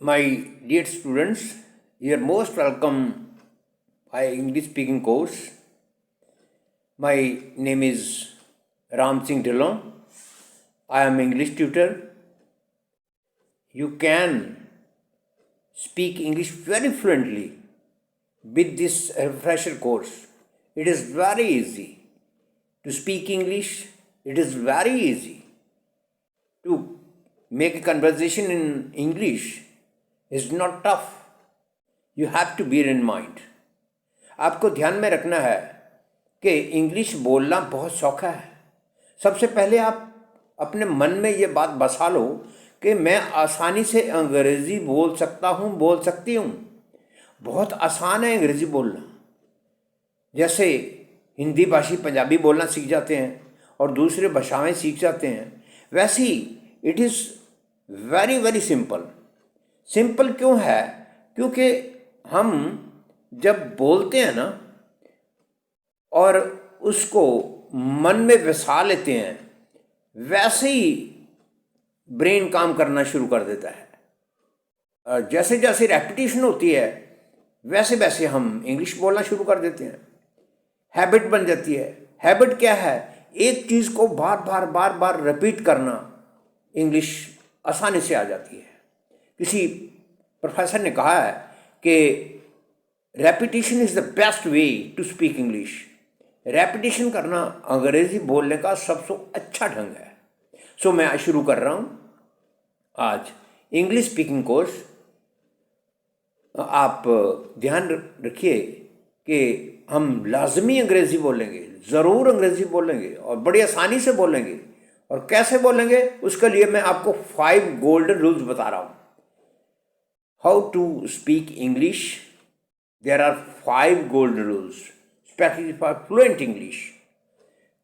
My dear students, you are most welcome by English speaking course. My name is Ram Singh Dhillon. I am English tutor. You can speak English very fluently with this refresher course. It is very easy to speak English. It is very easy to make a conversation in English. Is not tough. You have to bear in mind. आपको ध्यान में रखना है कि English बोलना बहुत सौखा है। सबसे पहले आप अपने मन में ये बात बसा लो कि मैं आसानी से अंग्रेज़ी बोल सकता हूँ, बोल सकती हूँ। बहुत आसान है अंग्रेज़ी बोलना। जैसे हिंदी भाषी पंजाबी बोलना सीख जाते हैं और दूसरे भाषाएं सीख जाते हैं, वैसे ही it is very very simple. Simple क्यों है? क्योंकि हम जब बोलते हैं ना और उसको मन में बसा लेते हैं, वैसे ही ब्रेन काम करना शुरू कर देता है। और जैसे जैसे रेपिटेशन होती है वैसे वैसे हम इंग्लिश बोलना शुरू कर देते हैं। हैबिट बन जाती है। हैबिट क्या है? एक चीज़ को बार बार बार बार रिपीट करना। इंग्लिश आसानी से आ जाती है। किसी प्रोफेसर ने कहा है कि repetition is the best way to speak English. Repetition करना अंग्रेज़ी बोलने का सबसे अच्छा ढंग है। सो मैं शुरू कर रहा हूँ आज इंग्लिश स्पीकिंग कोर्स। आप ध्यान रखिए कि हम लाजमी अंग्रेज़ी बोलेंगे, ज़रूर अंग्रेज़ी बोलेंगे और बड़ी आसानी से बोलेंगे। और कैसे बोलेंगे उसके लिए मैं आपको 5 गोल्डन रूल्स बता रहा हूँ। How to speak English, there are 5 golden rules specially for fluent English.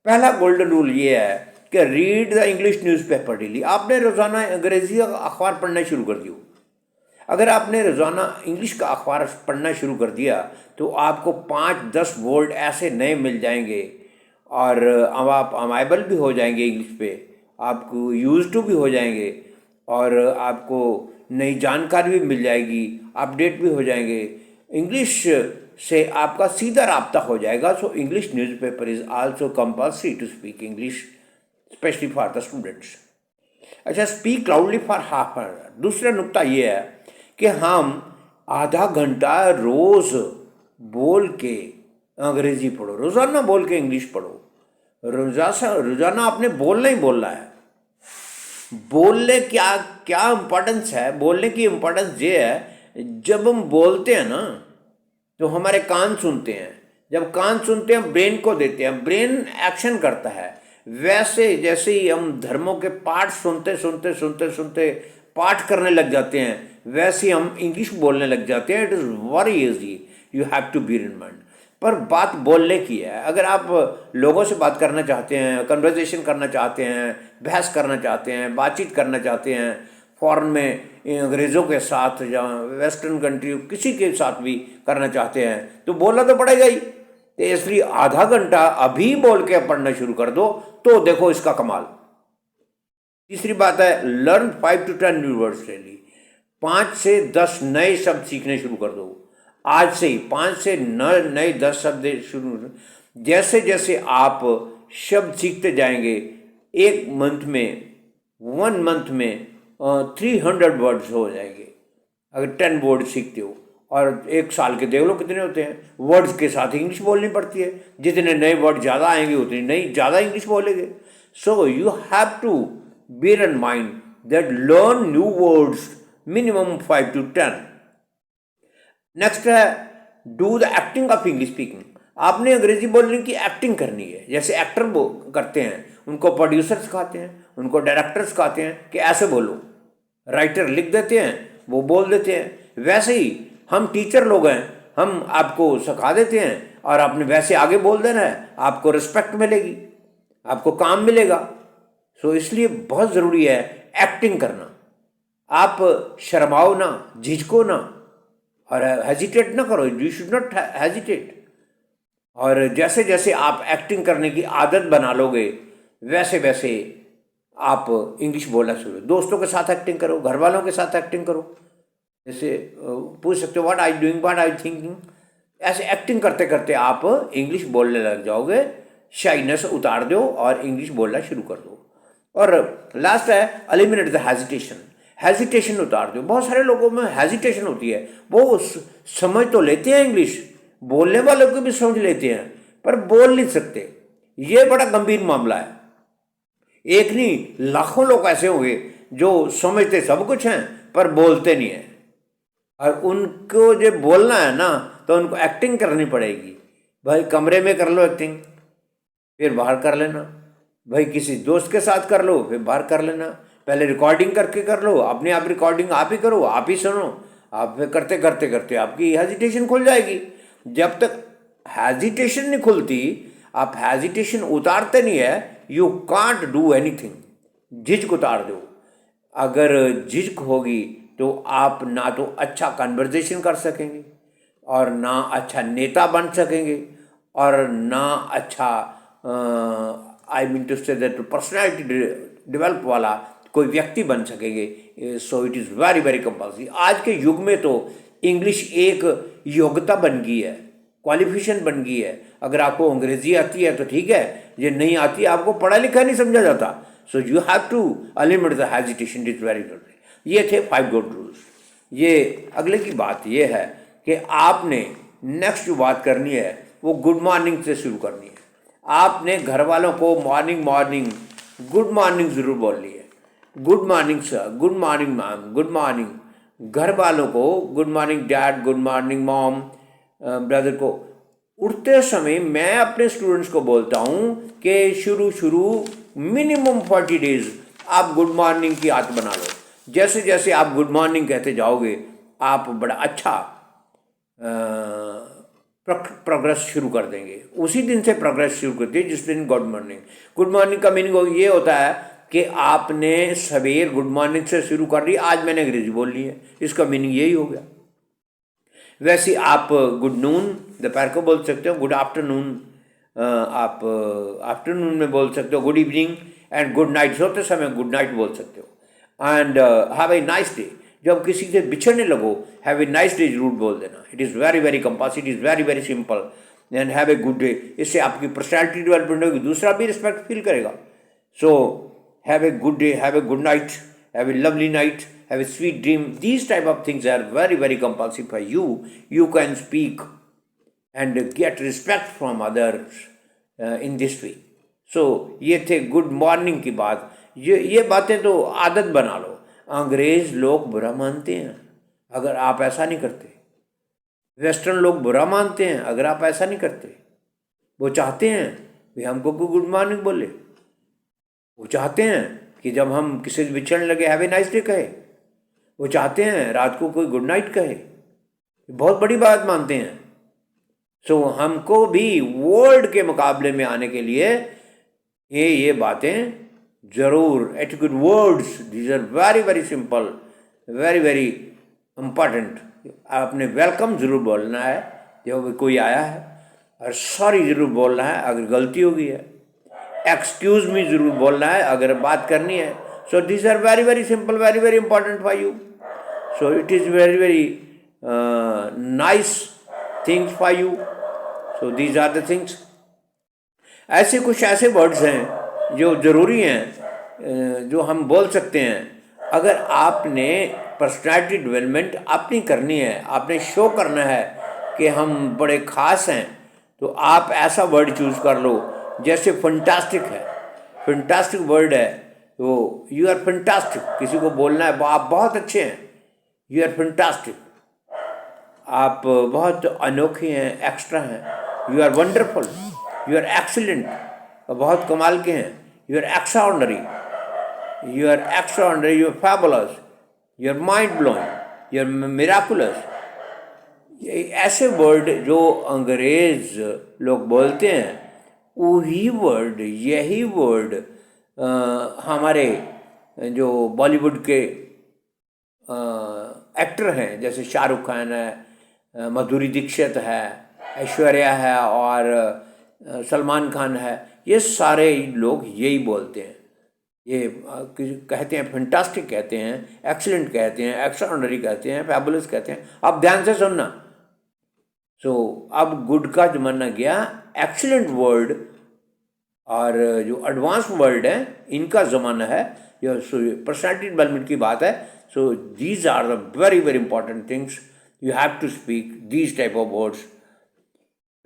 पहला गोल्डन रूल ये है कि read the English newspaper daily. आपने रोज़ाना अंग्रेज़ी का अखबार पढ़ना शुरू कर दिया। अगर आपने रोज़ाना इंग्लिश का अखबार पढ़ना शुरू कर दिया तो आपको 5-10 वर्ड ऐसे नए मिल जाएंगे और अब आप अमाइबल भी हो जाएंगे इंग्लिश पे, आपको यूज टू भी हो जाएंगे और आपको नई जानकारी भी मिल जाएगी, अपडेट भी हो जाएंगे। इंग्लिश से आपका सीधा राब्ता हो जाएगा। So English newspaper is also compulsory to speak English specially for the students. अच्छा, speak loudly for half hour. दूसरा नुक्ता ये है कि हम आधा घंटा रोज़ बोल के अंग्रेज़ी पढ़ो, रोज़ाना बोल के इंग्लिश पढ़ो। रोज़ाना आपने बोलना ही बोलना है। बोलने क्या क्या इम्पोर्टेंस है? बोलने की इम्पोर्टेंस ये है, जब हम बोलते हैं ना तो हमारे कान सुनते हैं। जब कान सुनते हैं ब्रेन को देते हैं, ब्रेन एक्शन करता है। वैसे जैसे ही हम धर्मों के पाठ सुनते सुनते सुनते सुनते पाठ करने लग जाते हैं, वैसे ही हम इंग्लिश बोलने लग जाते हैं। It is very easy, you have to bear in mind. पर बात बोलने की है। अगर आप लोगों से बात करना चाहते हैं, कन्वर्सेशन करना चाहते हैं, बहस करना चाहते हैं, बातचीत करना चाहते हैं, फॉरेन में अंग्रेज़ों के साथ या वेस्टर्न कंट्री किसी के साथ भी करना चाहते हैं तो बोलना तो पड़ेगा ही। तो इसलिए आधा घंटा अभी बोल के पढ़ना शुरू कर दो तो देखो इसका कमाल। तीसरी बात है, learn 5 to 10 new words daily. 5 से 10 नए शब्द सीखने शुरू कर दो आज से ही। 5 से नए 10 शब्द शुरू। जैसे जैसे आप शब्द सीखते जाएंगे, एक मंथ में 1 मंथ में 300 वर्ड्स हो जाएंगे। अगर 10 वर्ड सीखते हो और 1 साल के देख लो कितने होते हैं। वर्ड्स के साथ इंग्लिश बोलनी पड़ती है। जितने नए वर्ड ज़्यादा आएंगे उतनी नई ज़्यादा इंग्लिश बोलेंगे। So you have to bear in mind that learn new words minimum 5 to 10. Next है do the acting of English speaking. आपने अंग्रेजी बोलने की एक्टिंग करनी है। जैसे एक्टर करते हैं, उनको प्रोड्यूसर सिखाते हैं, उनको डायरेक्टर सिखाते हैं कि ऐसे बोलो। राइटर लिख देते हैं, वो बोल देते हैं। वैसे ही हम टीचर लोग हैं, हम आपको सिखा देते हैं और आपने वैसे आगे बोल देना है। आपको रिस्पेक्ट मिलेगी, आपको काम मिलेगा। सो इसलिए बहुत ज़रूरी है एक्टिंग करना। आप शर्माओ ना, झिझको ना और हेजिटेट ना करो। You should not hesitate. और जैसे जैसे आप एक्टिंग करने की आदत बना लोगे वैसे वैसे आप इंग्लिश बोलना शुरू। दोस्तों के साथ एक्टिंग करो, घर वालों के साथ एक्टिंग करो। जैसे पूछ सकते हो what I doing, what I thinking. ऐसे एक्टिंग करते करते आप इंग्लिश बोलने लग जाओगे, शाइनेस उतार दो और इंग्लिश बोलना शुरू कर दो। और लास्ट है एलिमिनेट द हेजिटेशन, हेजिटेशन उतार दो। बहुत सारे लोगों में हेजिटेशन होती है, वो समझ तो लेते हैं इंग्लिश, बोलने वालों को भी समझ लेते हैं पर बोल नहीं सकते। ये बड़ा गंभीर मामला है। एक नहीं लाखों लोग ऐसे होंगे जो समझते सब कुछ हैं पर बोलते नहीं हैं। और उनको जो बोलना है ना तो उनको एक्टिंग करनी पड़ेगी। भाई कमरे में कर लो एक्टिंग, फिर बाहर कर लेना। भाई किसी दोस्त के साथ कर लो, फिर बाहर कर लेना। पहले रिकॉर्डिंग करके कर लो, अपने आप रिकॉर्डिंग आप ही करो, आप ही सुनो। आप फिर करते करते करते आपकी हेजिटेशन खुल जाएगी। जब तक हेजिटेशन नहीं खुलती, आप हेजिटेशन उतारते नहीं है, यू कांट डू एनीथिंग। झिझक उतार दो। अगर झिझक होगी तो आप ना तो अच्छा कन्वर्जेशन कर सकेंगे और ना अच्छा नेता बन सकेंगे और ना अच्छा I mean to say that personality develop वाला कोई व्यक्ति बन सकेंगे। So it is very very compulsory. आज के युग में तो इंग्लिश एक योग्यता बन गई है, क्वालिफिकेशन बन गई है। अगर आपको अंग्रेजी आती है तो ठीक है, ये नहीं आती है आपको पढ़ा लिखा नहीं समझा जाता। So you have to eliminate the hesitation, is very good. ये थे 5 गुड रूल्स। ये अगले की बात ये है कि आपने नेक्स्ट जो बात करनी है वो गुड मॉर्निंग से शुरू करनी है। आपने घर वालों को मॉर्निंग मॉर्निंग गुड मॉर्निंग ज़रूर बोलनी है। Good morning sir, good morning ma'am, good morning. घर वालों को good morning dad, good morning mom, brother को। उठते समय मैं अपने स्टूडेंट्स को बोलता हूँ कि शुरू मिनिमम 40 डेज आप गुड मॉर्निंग की आदत बना लो। जैसे जैसे आप गुड मॉर्निंग कहते जाओगे आप बड़ा अच्छा प्रोग्रेस शुरू कर देंगे। उसी दिन से प्रोग्रेस शुरू करते हैं जिस दिन गुड मॉर्निंग। गुड मॉर्निंग का मीनिंग ये होता है कि आपने सवेर गुड मॉर्निंग से शुरू कर दी। आज मैंने अंग्रेजी बोल ली है, इसका मीनिंग यही हो गया। वैसे आप गुड नून दोपहर को बोल सकते हो, गुड आफ्टरनून आप आफ्टरनून में बोल सकते हो, good evening and good night, सोते समय गुड नाइट बोल सकते हो। And have a nice day. जब किसी से बिछड़ने लगो हैव ए नाइस डे जरूर बोल देना। It is very very compulsory, it is very very simple. And have a good day. इससे आपकी पर्सनैलिटी डेवलपमेंट होगी, दूसरा भी रिस्पेक्ट फील करेगा। So have a good day, have a good night, have a lovely night, have a sweet dream. These type of things are very very compulsive for you. You can speak and get respect from others in this way. So ये थे good morning की बात। ये बातें तो आदत बना लो। अंग्रेज लोग बुरा मानते हैं अगर आप ऐसा नहीं करते। वेस्टर्न लोग बुरा मानते हैं अगर आप ऐसा नहीं करते। वो चाहते हैं कि हमको गुड मॉर्निंग बोले। वो चाहते हैं कि जब हम किसी से बिछड़ने लगे हैव ए नाइस डे कहे। वो चाहते हैं रात को कोई गुड नाइट कहे। बहुत बड़ी बात मानते हैं। सो हमको भी वर्ल्ड के मुकाबले में आने के लिए ये बातें ज़रूर etiquette words, these are very very simple, very very important. आपने वेलकम ज़रूर बोलना है जब कोई आया है, और सॉरी ज़रूर बोलना है अगर गलती हो गई है। एक्सक्यूज मी जरूर बोलना है अगर बात करनी है। So this are very very simple, very very important for you. So it is very very nice things for you. So these are the things. ऐसे कुछ ऐसे वर्ड्स हैं जो ज़रूरी हैं जो हम बोल सकते हैं। अगर आपने पर्सनैलिटी डेवलपमेंट अपनी करनी है, आपने शो करना है कि हम बड़े ख़ास हैं, तो आप ऐसा वर्ड चूज़ कर लो जैसे फंटास्टिक है। फंटास्टिक वर्ड है वो, यू आर फंटास्टिक। किसी को बोलना है आप बहुत अच्छे हैं, यू आर फंटास्टिक, आप बहुत अनोखे हैं, एक्स्ट्रा हैं, you are wonderful, you are excellent, बहुत कमाल के हैं, you are extraordinary, you are extraordinary, you are fabulous, you are mind blowing, you are miraculous. ऐसे वर्ड जो अंग्रेज लोग बोलते हैं वही वर्ड, यही वर्ड हमारे जो बॉलीवुड के एक्टर हैं जैसे शाहरुख खान है, माधुरी दीक्षित है, ऐश्वर्या है और सलमान खान है, ये सारे लोग यही बोलते हैं। ये कहते हैं फैंटास्टिक, कहते हैं एक्सीलेंट, कहते हैं एक्स्ट्राऑर्डिनरी, कहते हैं फैबुलस, कहते हैं। अब ध्यान से सुनना। सो अब गुड का जमाना गया, एक्सीलेंट वर्ड और जो एडवांस वर्ड है इनका ज़माना है। जो पर्सनैलिटी डेवलपमेंट की बात है, so these are the very very important things, you have to speak these type of words.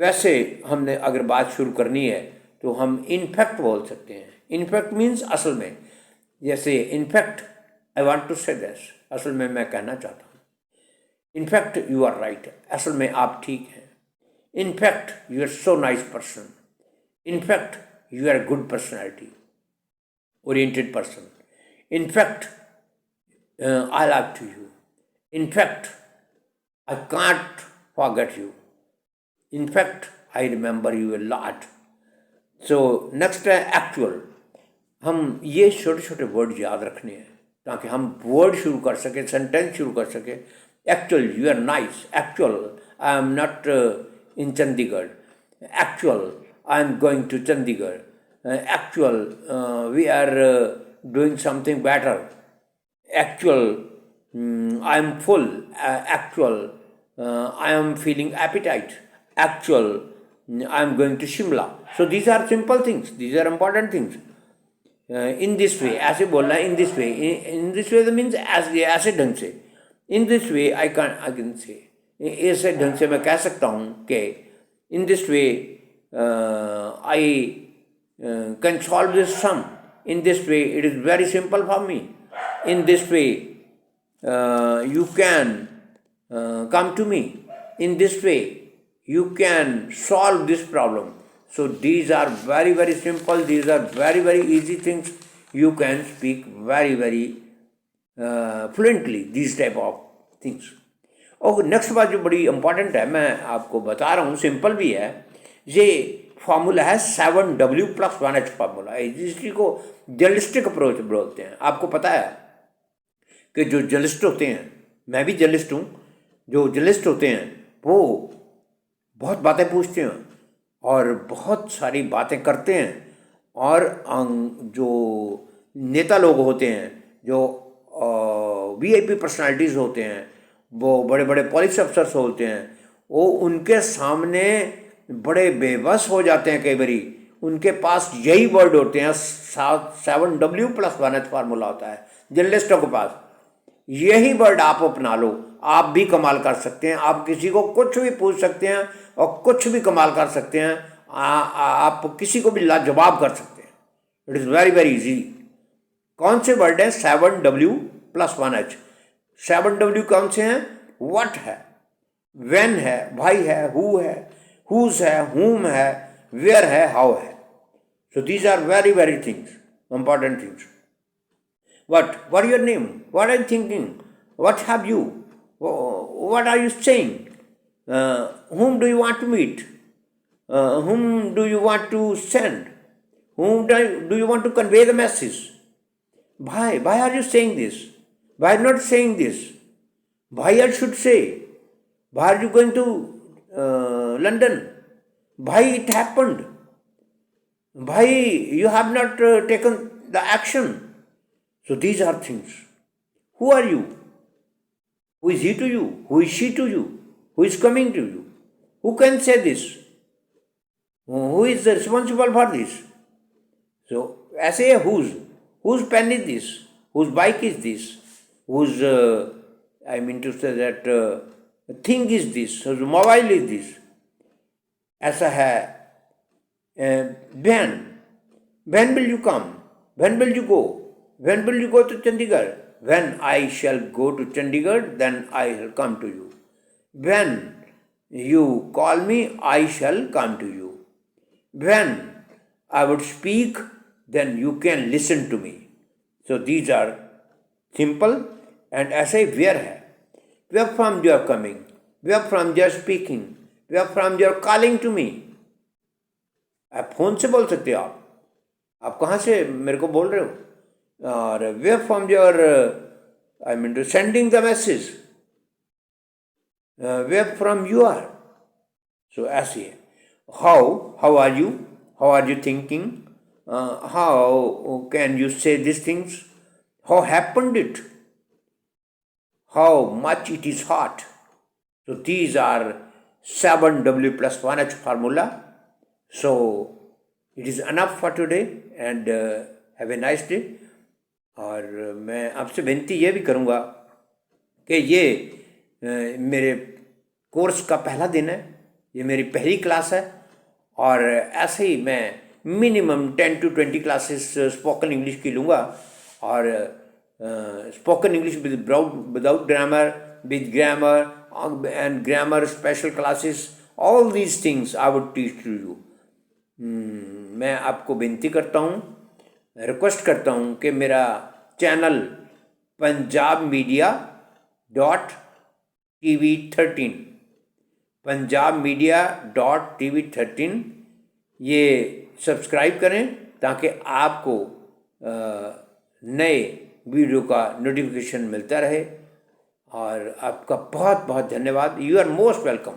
वैसे हमने अगर बात शुरू करनी है तो हम इनफैक्ट बोल सकते हैं। इनफैक्ट मीन्स असल में, जैसे इनफैक्ट आई वॉन्ट टू से दिस, असल में मैं कहना चाहता हूँ। इनफैक्ट यू आर राइट, असल में आप ठीक हैं। In fact you are so nice person. In fact you are good personality oriented person. In fact I love to you. In fact I can't forget you. In fact, I remember you a lot. So next है actual. हम ये छोटे छोटे word याद रखने हैं ताकि हम वर्ड शुरू कर सकें, सेंटेंस शुरू कर सकें। Actual, you are nice. Actual, I am not in Chandigarh. Actual, I am going to Chandigarh. Actual, we are doing something better. Actual, I am full. Actual, I am feeling appetite. Actual, I am going to Shimla. So these are simple things. These are important things. In this way, ऐसे बोलना है, in this way. In this way means ऐसे ढंग से. In this way I can say. ऐसे ढंग से मैं कह सकता हूँ कि in this way I can solve this sum. In this way it is very simple for me. In this way you can come to me. In this way you can solve this problem. So these are very very simple, these are very very easy things. You can speak very very fluently these type of things. और next बात जो बड़ी important है, मैं आपको बता रहा हूँ, सिंपल भी है। ये फार्मूला है 7W+1H फार्मूला। जिसकी को जर्नलिस्टिक अप्रोच बोलते हैं। आपको पता है कि जो जर्नलिस्ट होते हैं, मैं भी जर्नलिस्ट हूँ, जो जर्नलिस्ट होते हैं वो बहुत बातें पूछते हैं और बहुत सारी बातें करते हैं। और जो नेता लोग होते हैं, जो वीआईपी पर्सनालिटीज़ होते हैं, वो बड़े बड़े पुलिस अफसर्स होते हैं, वो उनके सामने बड़े बेबस हो जाते हैं। कई बारी उनके पास यही वर्ड होते हैं, 7W+1H फार्मूला होता है जर्नलिस्टों के पास। यही वर्ड आप अपना लो, आप भी कमाल कर सकते हैं। आप किसी को कुछ भी पूछ सकते हैं और कुछ भी कमाल कर सकते हैं। आप किसी को भी लाजवाब कर सकते हैं। It is very very easy. कौन से वर्ड हैं? 7W+1H। 7W कौन से हैं? व्हाट है, व्हेन है, भाई है, हु है, हुज है, हुम है, वेयर है, हाउ है। So these are very very things, important things. What your name? What are you thinking? What have you? What are you saying? Whom do you want to meet? Whom do you want to send? Whom do you want to convey the message? Why are you saying this? Why not saying this? Why I should say? Why are you going to London? Why it happened? Why you have not taken the action? So these are things. Who are you? Who is he to you? Who is she to you? Who is coming to you? Who can say this? Who is responsible for this? So ऐसे है whose pen is this? Whose bike is this? Whose I mean to say that thing is this? Whose mobile is this? ऐसा है when will you come? When will you go? When will you go to Chandigarh? When I shall go to Chandigarh, then I shall come to you. When you call me, I shall come to you. When I would speak, then you can listen to me. So these are simple. And ऐसे where है, where from you are coming, where from you are speaking, where from you are calling to me. आप phone से बोल सकते हो। आप कहाँ से मेरे को बोल रहे हो? और where from your I mean to sending the message, where from you are. So ऐसे है। How are you? How are you thinking? how can you say these things? How happened it? How much it is hot? So these are 7W plus 1H formula. So it is enough for today and have a nice day. और मैं आपसे विनती ये भी करूँगा कि ये मेरे कोर्स का पहला दिन है, ये मेरी पहली क्लास है और ऐसे ही मैं minimum 10 to 20 classes spoken English की लूँगा और spoken English without grammar, with grammar and grammar special classes, all these things I would teach to you. मैं आपको विनती करता हूँ, रिक्वेस्ट करता हूँ कि मेरा चैनल punjabmedia.tv13 punjabmedia.tv13 ये सब्सक्राइब करें ताकि आपको नए वीडियो का नोटिफिकेशन मिलता रहे। और आपका बहुत बहुत धन्यवाद। You are most welcome.